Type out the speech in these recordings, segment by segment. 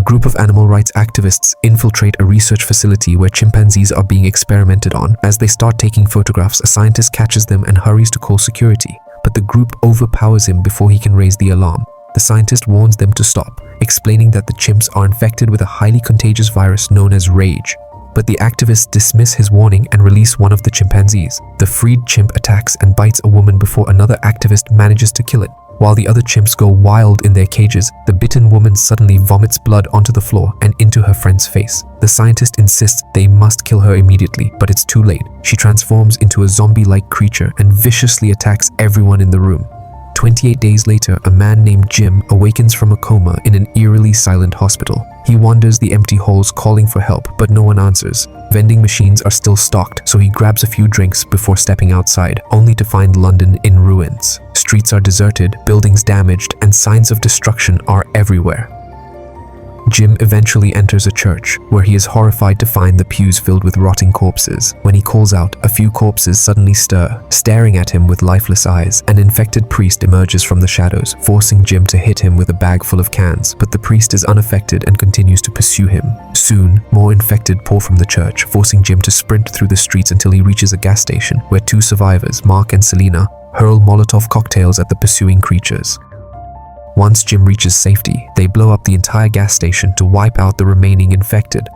group of animal rights activists infiltrate a research facility where chimpanzees are being experimented on. As they start taking photographs, a scientist catches them and hurries to call security, but the group overpowers him before he can raise the alarm. The scientist warns them to stop, explaining that the chimps are infected with a highly contagious virus known as rage. But the activists dismiss his warning and release one of the chimpanzees. The freed chimp attacks and bites a woman before another activist manages to kill it. While the other chimps go wild in their cages, the bitten woman suddenly vomits blood onto the floor and into her friend's face. The scientist insists they must kill her immediately, but it's too late. She transforms into a zombie-like creature and viciously attacks everyone in the room. 28 days later, a man named Jim awakens from a coma in an eerily silent hospital. He wanders the empty halls calling for help, but no one answers. Vending machines are still stocked, so he grabs a few drinks before stepping outside, only to find London in ruins. Streets are deserted, buildings damaged, and signs of destruction are everywhere. Jim eventually enters a church, where he is horrified to find the pews filled with rotting corpses. When he calls out, a few corpses suddenly stir, staring at him with lifeless eyes. An infected priest emerges from the shadows, forcing Jim to hit him with a bag full of cans, but the priest is unaffected and continues to pursue him. Soon, more infected pour from the church, forcing Jim to sprint through the streets until he reaches a gas station, where two survivors, Mark and Selena, hurl Molotov cocktails at the pursuing creatures. Once Jim reaches safety, they blow up the entire gas station to wipe out the remaining infected.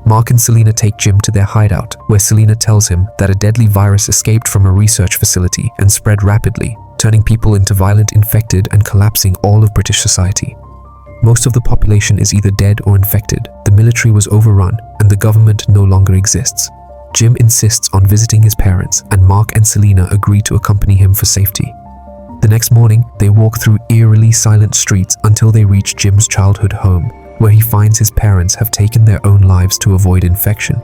Mark and Selena take Jim to their hideout, where Selena tells him that a deadly virus escaped from a research facility and spread rapidly, turning people into violent, infected, and collapsing all of British society. Most of the population is either dead or infected, the military was overrun, and the government no longer exists. Jim insists on visiting his parents, and Mark and Selena agree to accompany him for safety. The next morning, they walk through eerily silent streets until they reach Jim's childhood home, where he finds his parents have taken their own lives to avoid infection.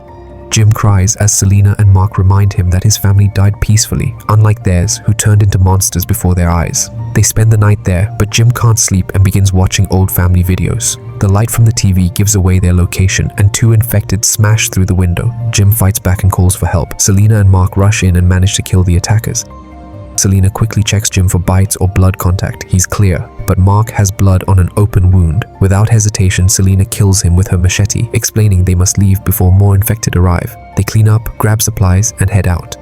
Jim cries as Selena and Mark remind him that his family died peacefully, unlike theirs, who turned into monsters before their eyes. They spend the night there, but Jim can't sleep and begins watching old family videos. The light from the TV gives away their location, and two infected smash through the window. Jim fights back and calls for help. Selena and Mark rush in and manage to kill the attackers. Selena quickly checks Jim for bites or blood contact. He's clear, but Mark has blood on an open wound. Without hesitation, Selena kills him with her machete, explaining they must leave before more infected arrive. They clean up, grab supplies, and head out.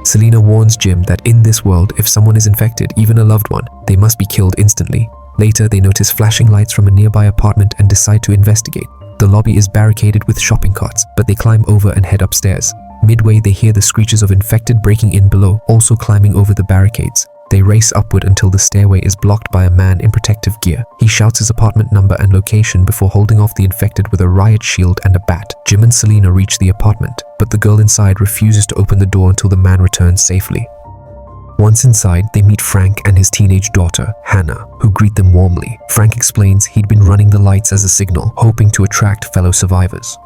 Selena warns Jim that in this world, if someone is infected, even a loved one, they must be killed instantly. Later, they notice flashing lights from a nearby apartment and decide to investigate. The lobby is barricaded with shopping carts, but they climb over and head upstairs. Midway, they hear the screeches of infected breaking in below, also climbing over the barricades. They race upward until the stairway is blocked by a man in protective gear. He shouts his apartment number and location before holding off the infected with a riot shield and a bat. Jim and Selena reach the apartment, but the girl inside refuses to open the door until the man returns safely. Once inside, they meet Frank and his teenage daughter, Hannah, who greet them warmly. Frank explains he'd been running the lights as a signal, hoping to attract fellow survivors.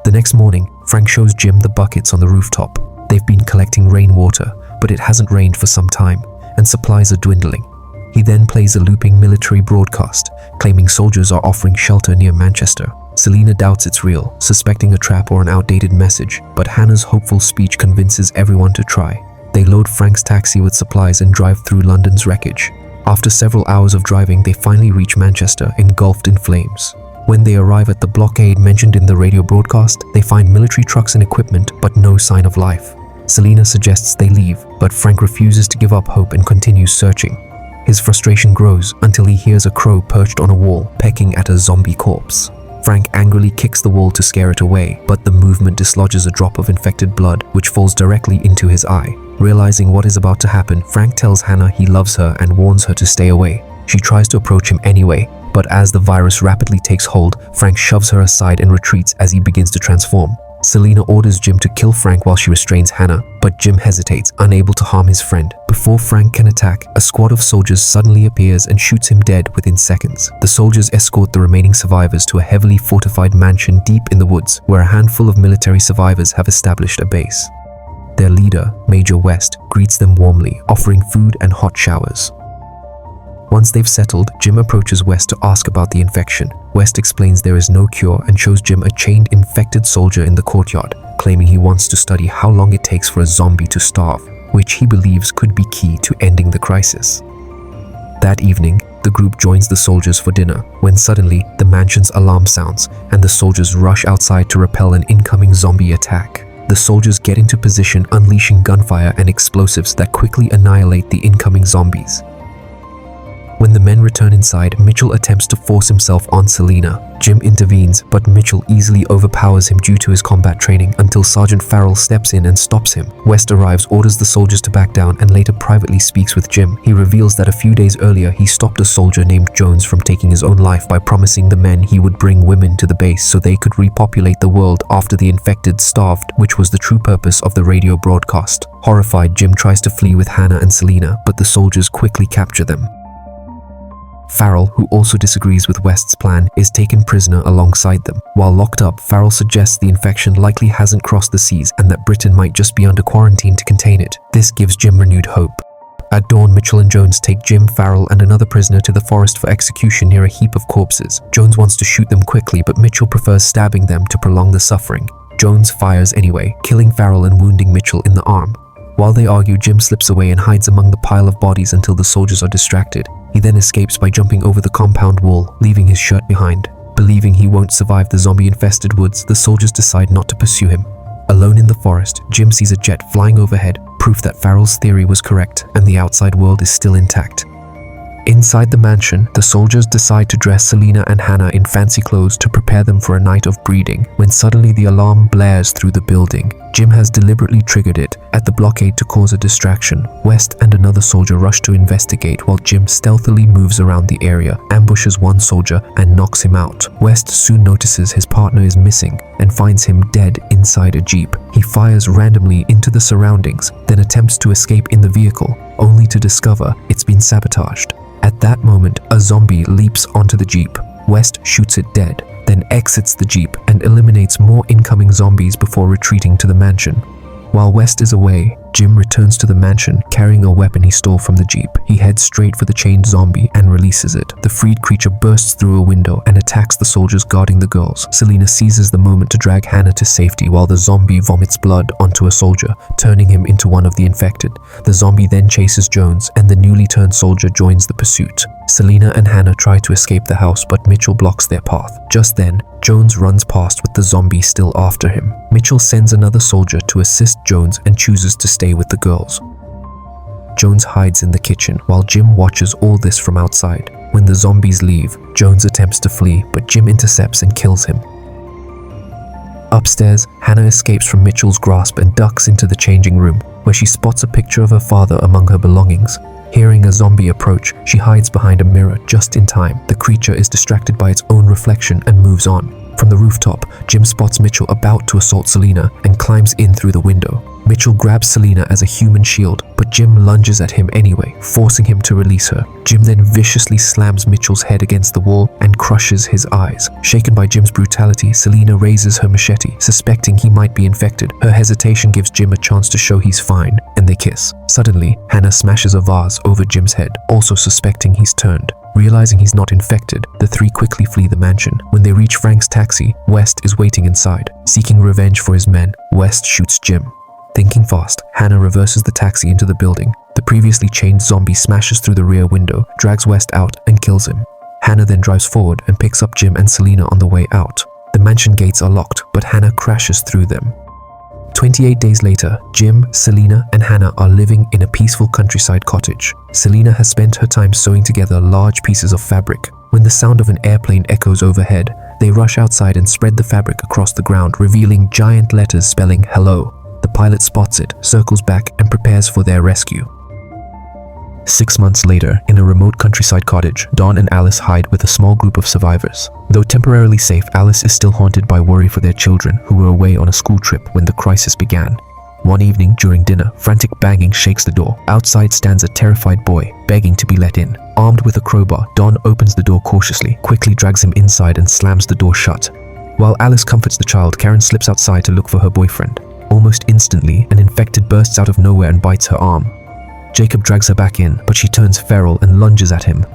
The next morning, Frank shows Jim the buckets on the rooftop. They've been collecting rainwater, but it hasn't rained for some time, and supplies are dwindling. He then plays a looping military broadcast, claiming soldiers are offering shelter near Manchester. Selena doubts it's real, suspecting a trap or an outdated message, but Hannah's hopeful speech convinces everyone to try. They load Frank's taxi with supplies and drive through London's wreckage. After several hours of driving, they finally reach Manchester, engulfed in flames. When they arrive at the blockade mentioned in the radio broadcast, they find military trucks and equipment, but no sign of life. Selena suggests they leave, but Frank refuses to give up hope and continues searching. His frustration grows until he hears a crow perched on a wall, pecking at a zombie corpse. Frank angrily kicks the wall to scare it away, but the movement dislodges a drop of infected blood, which falls directly into his eye. Realizing what is about to happen, Frank tells Hannah he loves her and warns her to stay away. She tries to approach him anyway, but as the virus rapidly takes hold, Frank shoves her aside and retreats as he begins to transform. Selena orders Jim to kill Frank while she restrains Hannah, but Jim hesitates, unable to harm his friend. Before Frank can attack, a squad of soldiers suddenly appears and shoots him dead within seconds. The soldiers escort the remaining survivors to a heavily fortified mansion deep in the woods, where a handful of military survivors have established a base. Their leader, Major West, greets them warmly, offering food and hot showers. Once they've settled, Jim approaches West to ask about the infection. West explains there is no cure and shows Jim a chained infected soldier in the courtyard, claiming he wants to study how long it takes for a zombie to starve, which he believes could be key to ending the crisis. That evening, the group joins the soldiers for dinner, when suddenly the mansion's alarm sounds and the soldiers rush outside to repel an incoming zombie attack. The soldiers get into position, unleashing gunfire and explosives that quickly annihilate the incoming zombies. When the men return inside, Mitchell attempts to force himself on Selena. Jim intervenes, but Mitchell easily overpowers him due to his combat training until Sergeant Farrell steps in and stops him. West arrives, orders the soldiers to back down, and later privately speaks with Jim. He reveals that a few days earlier he stopped a soldier named Jones from taking his own life by promising the men he would bring women to the base so they could repopulate the world after the infected starved, which was the true purpose of the radio broadcast. Horrified, Jim tries to flee with Hannah and Selena, but the soldiers quickly capture them. Farrell, who also disagrees with West's plan, is taken prisoner alongside them. While locked up, Farrell suggests the infection likely hasn't crossed the seas and that Britain might just be under quarantine to contain it. This gives Jim renewed hope. At dawn, Mitchell and Jones take Jim, Farrell, and another prisoner to the forest for execution near a heap of corpses. Jones wants to shoot them quickly, but Mitchell prefers stabbing them to prolong the suffering. Jones fires anyway, killing Farrell and wounding Mitchell in the arm. While they argue, Jim slips away and hides among the pile of bodies until the soldiers are distracted. He then escapes by jumping over the compound wall, leaving his shirt behind. Believing he won't survive the zombie-infested woods, the soldiers decide not to pursue him. Alone in the forest, Jim sees a jet flying overhead, proof that Farrell's theory was correct and the outside world is still intact. Inside the mansion, the soldiers decide to dress Selena and Hannah in fancy clothes to prepare them for a night of breeding, when suddenly the alarm blares through the building. Jim has deliberately triggered it at the blockade to cause a distraction. West and another soldier rush to investigate while Jim stealthily moves around the area, ambushes one soldier, and knocks him out. West soon notices his partner is missing and finds him dead inside a jeep. He fires randomly into the surroundings, then attempts to escape in the vehicle, only to discover it's been sabotaged. At that moment, a zombie leaps onto the jeep. West shoots it dead, then exits the jeep and eliminates more incoming zombies before retreating to the mansion. While West is away, Jim returns to the mansion carrying a weapon he stole from the jeep. He heads straight for the chained zombie and releases it. The freed creature bursts through a window and attacks the soldiers guarding the girls. Selena seizes the moment to drag Hannah to safety while the zombie vomits blood onto a soldier, turning him into one of the infected. The zombie then chases Jones and the newly turned soldier joins the pursuit. Selena and Hannah try to escape the house, but Mitchell blocks their path. Just then, Jones runs past with the zombie still after him. Mitchell sends another soldier to assist Jones and chooses to stay with the girls. Jones hides in the kitchen while Jim watches all this from outside. When the zombies leave, Jones attempts to flee, but Jim intercepts and kills him. Upstairs, Hannah escapes from Mitchell's grasp and ducks into the changing room, where she spots a picture of her father among her belongings. Hearing a zombie approach, she hides behind a mirror just in time. The creature is distracted by its own reflection and moves on. From the rooftop, Jim spots Mitchell about to assault Selena and climbs in through the window. Mitchell grabs Selena as a human shield, but Jim lunges at him anyway, forcing him to release her. Jim then viciously slams Mitchell's head against the wall and crushes his eyes. Shaken by Jim's brutality, Selena raises her machete, suspecting he might be infected. Her hesitation gives Jim a chance to show he's fine, and they kiss. Suddenly, Hannah smashes a vase over Jim's head, also suspecting he's turned. Realizing he's not infected, the three quickly flee the mansion. When they reach Frank's taxi, West is waiting inside. Seeking revenge for his men, West shoots Jim. Thinking fast, Hannah reverses the taxi into the building. The previously chained zombie smashes through the rear window, drags West out, and kills him. Hannah then drives forward and picks up Jim and Selena on the way out. The mansion gates are locked, but Hannah crashes through them. 28 days later, Jim, Selena, and Hannah are living in a peaceful countryside cottage. Selena has spent her time sewing together large pieces of fabric. When the sound of an airplane echoes overhead, they rush outside and spread the fabric across the ground, revealing giant letters spelling hello. The pilot spots it, circles back, and prepares for their rescue. 6 months later, in a remote countryside cottage, Dawn and Alice hide with a small group of survivors. Though temporarily safe, Alice is still haunted by worry for their children who were away on a school trip when the crisis began. One evening during dinner, frantic banging shakes the door. Outside stands a terrified boy, begging to be let in. Armed with a crowbar, Dawn opens the door cautiously, quickly drags him inside and slams the door shut. While Alice comforts the child, Karen slips outside to look for her boyfriend. Almost instantly, an infected bursts out of nowhere and bites her arm. Jacob drags her back in, but she turns feral and lunges at him.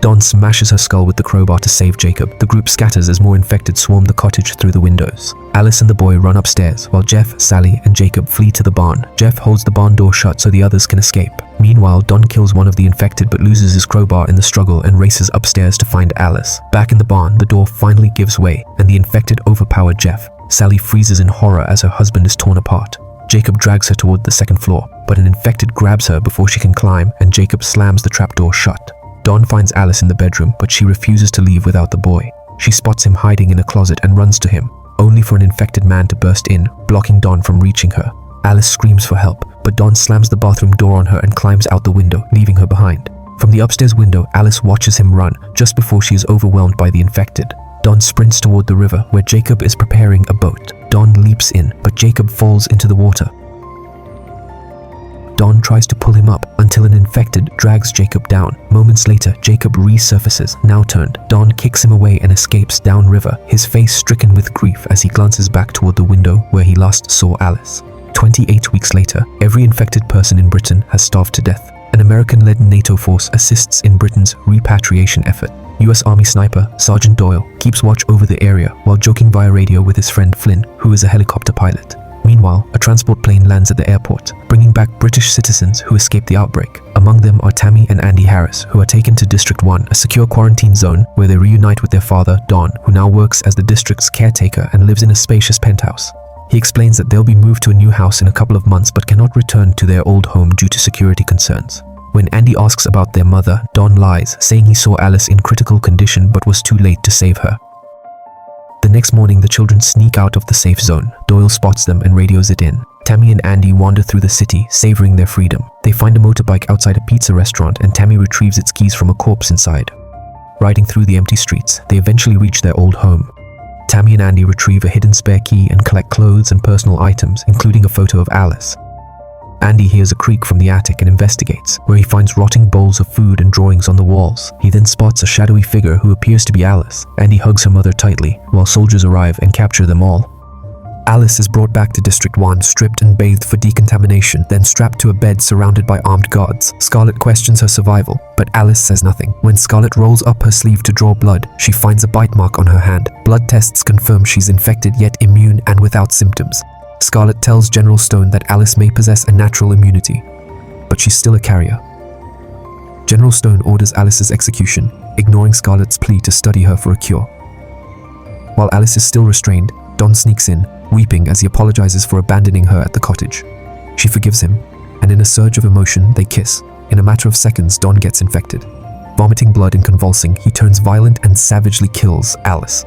Dawn smashes her skull with the crowbar to save Jacob. The group scatters as more infected swarm the cottage through the windows. Alice and the boy run upstairs, while Jeff, Sally, and Jacob flee to the barn. Jeff holds the barn door shut so the others can escape. Meanwhile, Don kills one of the infected but loses his crowbar in the struggle and races upstairs to find Alice. Back in the barn, the door finally gives way and the infected overpower Jeff. Sally freezes in horror as her husband is torn apart. Jacob drags her toward the second floor, but an infected grabs her before she can climb and Jacob slams the trapdoor shut. Don finds Alice in the bedroom, but she refuses to leave without the boy. She spots him hiding in a closet and runs to him, only for an infected man to burst in, blocking Don from reaching her. Alice screams for help, but Don slams the bathroom door on her and climbs out the window, leaving her behind. From the upstairs window, Alice watches him run just before she is overwhelmed by the infected. Don sprints toward the river where Jacob is preparing a boat. Don leaps in, but Jacob falls into the water. Don tries to pull him up until an infected drags Jacob down. Moments later, Jacob resurfaces, now turned. Don kicks him away and escapes downriver, his face stricken with grief as he glances back toward the window where he last saw Alice. 28 weeks later, every infected person in Britain has starved to death. An American-led NATO force assists in Britain's repatriation effort. US Army sniper Sergeant Doyle keeps watch over the area while joking via radio with his friend Flynn, who is a helicopter pilot. Meanwhile, a transport plane lands at the airport, bringing back British citizens who escaped the outbreak. Among them are Tammy and Andy Harris, who are taken to District 1, a secure quarantine zone where they reunite with their father, Don, who now works as the district's caretaker and lives in a spacious penthouse. He explains that they'll be moved to a new house in a couple of months but cannot return to their old home due to security concerns. When Andy asks about their mother, Don lies, saying he saw Alice in critical condition but was too late to save her. The next morning, the children sneak out of the safe zone. Doyle spots them and radios it in. Tammy and Andy wander through the city, savoring their freedom. They find a motorbike outside a pizza restaurant and Tammy retrieves its keys from a corpse inside. Riding through the empty streets, they eventually reach their old home. Tammy and Andy retrieve a hidden spare key and collect clothes and personal items, including a photo of Alice. Andy hears a creak from the attic and investigates, where he finds rotting bowls of food and drawings on the walls. He then spots a shadowy figure who appears to be Alice. Andy hugs her mother tightly, while soldiers arrive and capture them all. Alice is brought back to District 1, stripped and bathed for decontamination, then strapped to a bed surrounded by armed guards. Scarlett questions her survival, but Alice says nothing. When Scarlett rolls up her sleeve to draw blood, she finds a bite mark on her hand. Blood tests confirm she's infected yet immune and without symptoms. Scarlett tells General Stone that Alice may possess a natural immunity, but she's still a carrier. General Stone orders Alice's execution, ignoring Scarlett's plea to study her for a cure. While Alice is still restrained, Don sneaks in, weeping as he apologizes for abandoning her at the cottage. She forgives him, and in a surge of emotion, they kiss. In a matter of seconds, Don gets infected. Vomiting blood and convulsing, he turns violent and savagely kills Alice.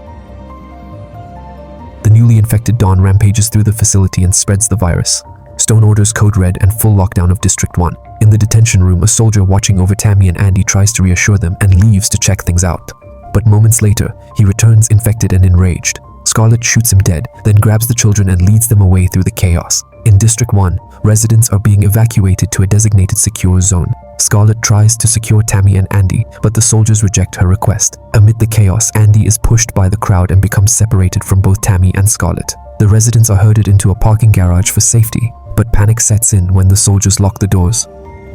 The newly infected Don rampages through the facility and spreads the virus. Stone orders Code Red and full lockdown of District 1. In the detention room, a soldier watching over Tammy and Andy tries to reassure them and leaves to check things out. But moments later, he returns infected and enraged. Scarlett shoots him dead, then grabs the children and leads them away through the chaos. In District 1, residents are being evacuated to a designated secure zone. Scarlett tries to secure Tammy and Andy, but the soldiers reject her request. Amid the chaos, Andy is pushed by the crowd and becomes separated from both Tammy and Scarlett. The residents are herded into a parking garage for safety, but panic sets in when the soldiers lock the doors.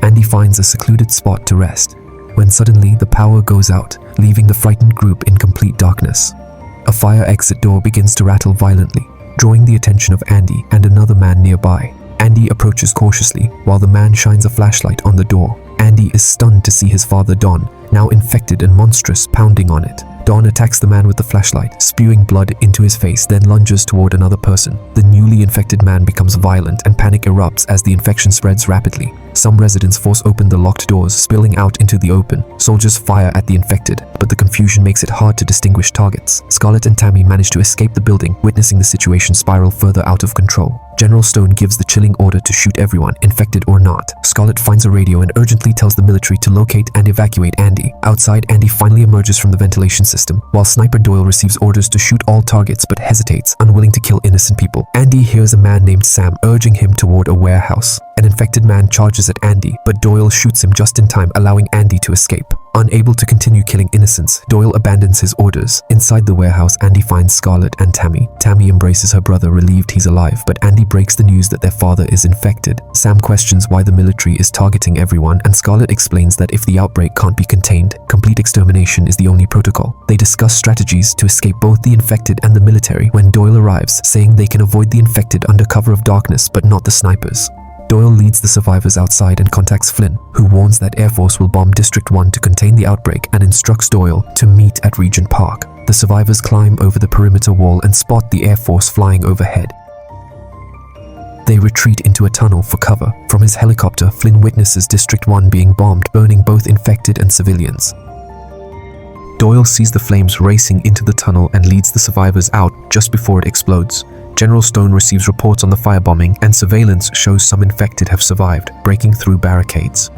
Andy finds a secluded spot to rest, when suddenly the power goes out, leaving the frightened group in complete darkness. A fire exit door begins to rattle violently, drawing the attention of Andy and another man nearby. Andy approaches cautiously, while the man shines a flashlight on the door. Andy is stunned to see his father Don, now infected and monstrous, pounding on it. Don attacks the man with the flashlight, spewing blood into his face, then lunges toward another person. The newly infected man becomes violent and panic erupts as the infection spreads rapidly. Some residents force open the locked doors, spilling out into the open. Soldiers fire at the infected, but the confusion makes it hard to distinguish targets. Scarlett and Tammy manage to escape the building, witnessing the situation spiral further out of control. General Stone gives the chilling order to shoot everyone, infected or not. Scarlett finds a radio and urgently tells the military to locate and evacuate Andy. Outside, Andy finally emerges from the ventilation system, while Sniper Doyle receives orders to shoot all targets but hesitates, unwilling to kill innocent people. Andy hears a man named Sam urging him toward a warehouse. An infected man charges at Andy, but Doyle shoots him just in time, allowing Andy to escape. Unable to continue killing innocents, Doyle abandons his orders. Inside the warehouse, Andy finds Scarlett and Tammy. Tammy embraces her brother, relieved he's alive, but Andy breaks the news that their father is infected. Sam questions why the military is targeting everyone, and Scarlett explains that if the outbreak can't be contained, complete extermination is the only protocol. They discuss strategies to escape both the infected and the military when Doyle arrives, saying they can avoid the infected under cover of darkness but not the snipers. Doyle leads the survivors outside and contacts Flynn, who warns that Air Force will bomb District 1 to contain the outbreak and instructs Doyle to meet at Regent Park. The survivors climb over the perimeter wall and spot the Air Force flying overhead. They retreat into a tunnel for cover. From his helicopter, Flynn witnesses District 1 being bombed, burning both infected and civilians. Doyle sees the flames racing into the tunnel and leads the survivors out just before it explodes. General Stone receives reports on the firebombing, and surveillance shows some infected have survived, breaking through barricades.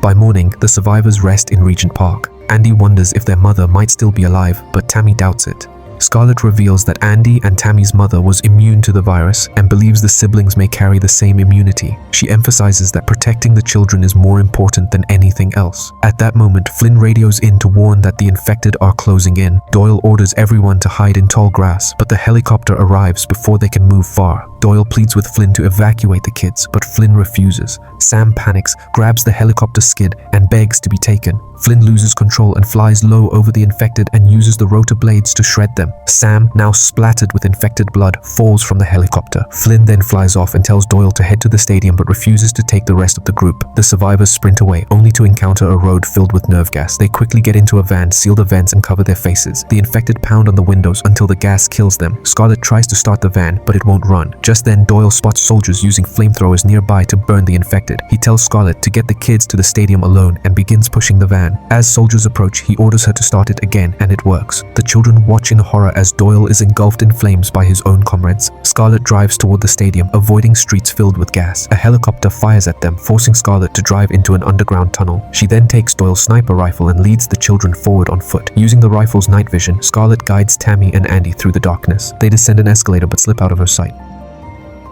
By morning, the survivors rest in Regent Park. Andy wonders if their mother might still be alive, but Tammy doubts it. Scarlett reveals that Andy and Tammy's mother was immune to the virus and believes the siblings may carry the same immunity. She emphasizes that protecting the children is more important than anything else. At that moment, Flynn radios in to warn that the infected are closing in. Doyle orders everyone to hide in tall grass, but the helicopter arrives before they can move far. Doyle pleads with Flynn to evacuate the kids, but Flynn refuses. Sam panics, grabs the helicopter skid, and begs to be taken. Flynn loses control and flies low over the infected and uses the rotor blades to shred them. Sam, now splattered with infected blood, falls from the helicopter. Flynn then flies off and tells Doyle to head to the stadium but refuses to take the rest of the group. The survivors sprint away, only to encounter a road filled with nerve gas. They quickly get into a van, seal the vents, and cover their faces. The infected pound on the windows until the gas kills them. Scarlett tries to start the van, but it won't run. Just then, Doyle spots soldiers using flamethrowers nearby to burn the infected. He tells Scarlett to get the kids to the stadium alone and begins pushing the van. As soldiers approach, he orders her to start it again, and it works. The children watch in horror as Doyle is engulfed in flames by his own comrades. Scarlett drives toward the stadium, avoiding streets filled with gas. A helicopter fires at them, forcing Scarlett to drive into an underground tunnel. She then takes Doyle's sniper rifle and leads the children forward on foot. Using the rifle's night vision, Scarlett guides Tammy and Andy through the darkness. They descend an escalator but slip out of her sight.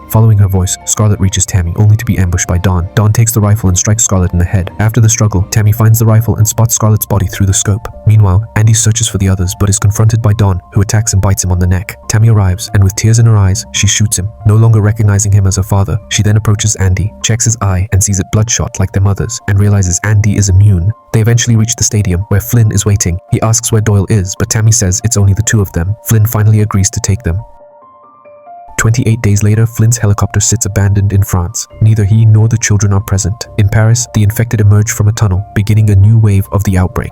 Following her voice, Scarlett reaches Tammy, only to be ambushed by Dawn. Dawn takes the rifle and strikes Scarlett in the head. After the struggle, Tammy finds the rifle and spots Scarlett's body through the scope. Meanwhile, Andy searches for the others but is confronted by Dawn, who attacks and bites him on the neck. Tammy arrives, and with tears in her eyes, she shoots him. No longer recognizing him as her father, she then approaches Andy, checks his eye, and sees it bloodshot like their mother's, and realizes Andy is immune. They eventually reach the stadium, where Flynn is waiting. He asks where Doyle is, but Tammy says it's only the two of them. Flynn finally agrees to take them. 28 days later, Flynn's helicopter sits abandoned in France. Neither he nor the children are present. In Paris, the infected emerge from a tunnel, beginning a new wave of the outbreak.